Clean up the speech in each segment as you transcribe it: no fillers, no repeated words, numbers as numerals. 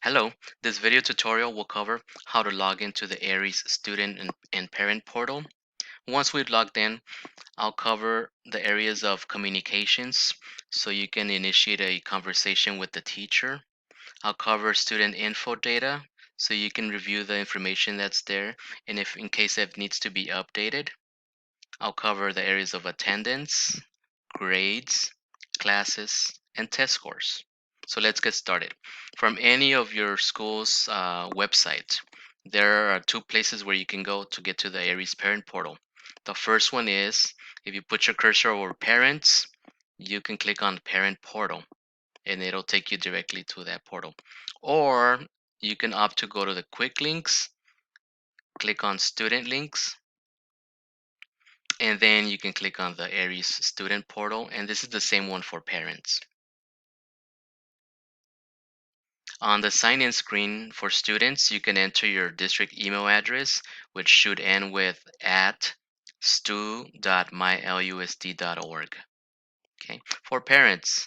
Hello, this video tutorial will cover how to log into the Aeries student and parent portal. Once we've logged in, I'll cover the areas of communications so you can initiate a conversation with the teacher. I'll cover student info data so you can review the information that's there and if in case it needs to be updated. I'll cover the areas of attendance, grades, classes, and test scores. So let's get started. From any of your school's website, there are two places where you can go to get to the Aeries parent portal. The first one is if you put your cursor over parents, you can click on parent portal and it'll take you directly to that portal. Or you can opt to go to the quick links, click on student links, and then you can click on the Aeries student portal, and this is the same one for parents. On the sign-in screen for students, you can enter your district email address, which should end with @stu.mylusd.org. Okay. For parents,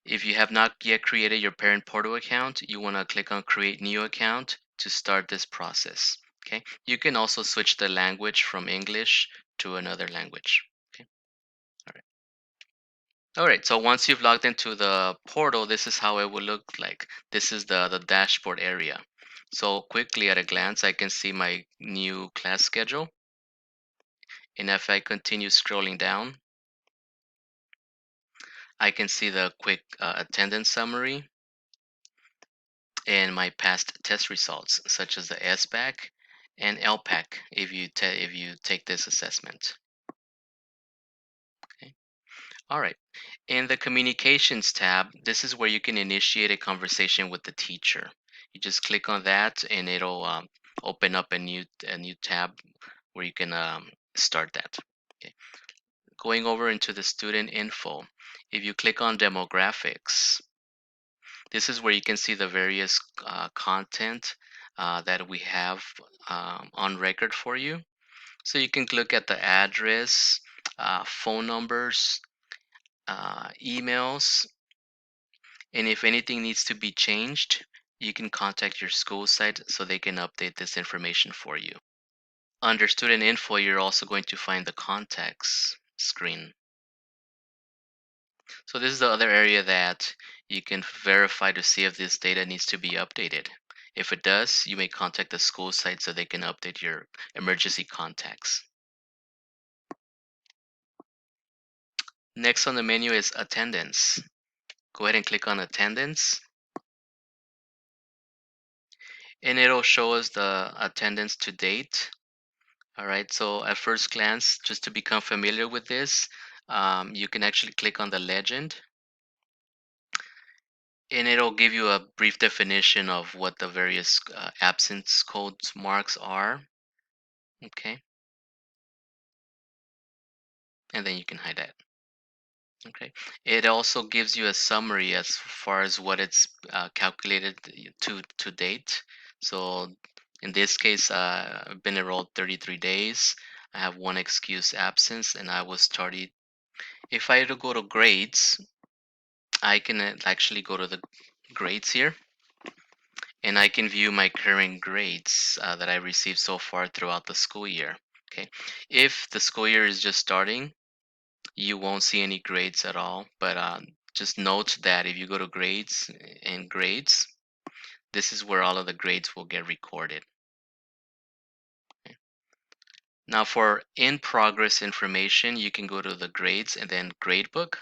if you have not yet created your parent portal account, you want to click on Create New Account to start this process. Okay. You can also switch the language from English to another language. Okay. All right. All right, so once you've logged into the portal, this is how it will look like. This is the dashboard area. So quickly at a glance, I can see my new class schedule. And if I continue scrolling down, I can see the quick attendance summary and my past test results, such as the SBAC and LPAC if you take this assessment. Okay. All right. In the Communications tab, this is where you can initiate a conversation with the teacher. You just click on that and it'll open up a new tab where you can start that. Okay. Going over into the student info, if you click on demographics, this is where you can see the various content that we have on record for you. So you can look at the address, phone numbers, emails, and if anything needs to be changed, you can contact your school site so they can update this information for you. Under student info, you're also going to find the contacts screen. So this is the other area that you can verify to see if this data needs to be updated. If it does, you may contact the school site so they can update your emergency contacts. Next on the menu is attendance. Go ahead and click on attendance, and it'll show us the attendance to date. All right, so at first glance, just to become familiar with this, you can actually click on the legend and it'll give you a brief definition of what the various absence codes marks are. Okay, and then you can hide that. Okay, it also gives you a summary as far as what it's calculated to date. So in this case, I've been enrolled 33 days. I have one excuse absence, and I was started. If I were to go to grades, I can actually go to the grades here and I can view my current grades that I received so far throughout the school year. Okay, if the school year is just starting, you won't see any grades at all, but just note that if you go to grades and grades, this is where all of the grades will get recorded. Okay. Now for in progress information, you can go to the grades and then gradebook.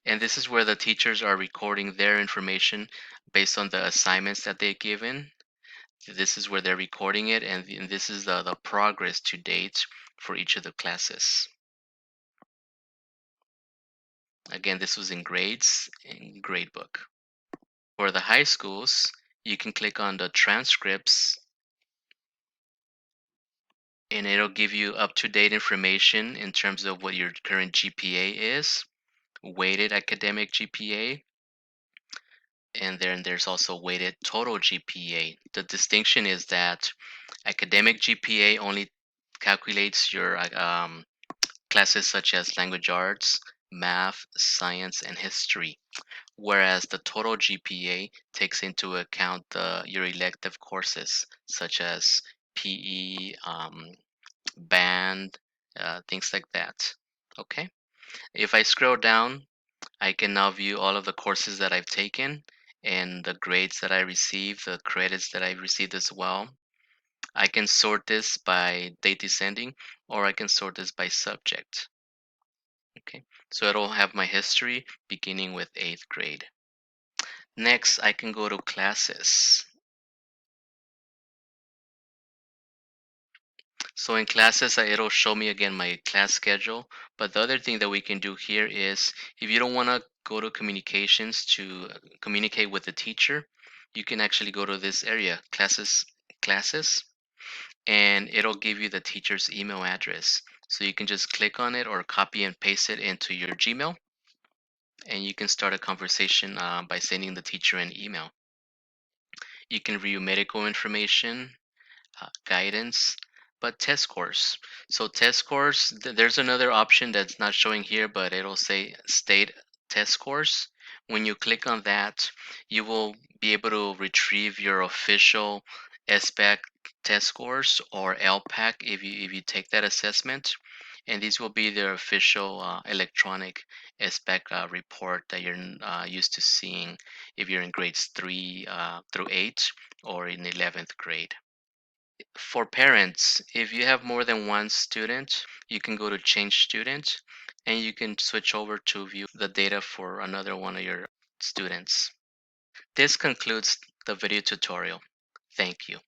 And this is where the teachers are recording their information based on the assignments that they've given. This is where they're recording it, and this is the progress to date for each of the classes. Again, this was in grades in gradebook. For the high schools, you can click on the transcripts and it'll give you up-to-date information in terms of what your current GPA is, weighted academic GPA, and then there's also weighted total GPA. The distinction is that academic GPA only calculates your classes such as language arts, math, science, and history, whereas the total GPA takes into account your elective courses such as PE, band, things like that. Okay. If I scroll down, I can now view all of the courses that I've taken and the grades that I received, the credits that I received as well. I can sort this by date descending, or I can sort this by subject. Okay, so it'll have my history beginning with 8th grade. Next, I can go to classes. So in classes, it'll show me again my class schedule. But the other thing that we can do here is if you don't want to go to communications to communicate with the teacher, you can actually go to this area, classes, and it'll give you the teacher's email address. So you can just click on it or copy and paste it into your Gmail, and you can start a conversation by sending the teacher an email. You can view medical information, guidance, but test scores. So test scores, there's another option that's not showing here, but it'll say state test scores. When you click on that, you will be able to retrieve your official SBAC test scores or LPAC if you take that assessment. And these will be their official electronic SBAC report that you're used to seeing if you're in grades 3 through 8 or in 11th grade. For parents, if you have more than one student, you can go to change student and you can switch over to view the data for another one of your students. This concludes the video tutorial. Thank you.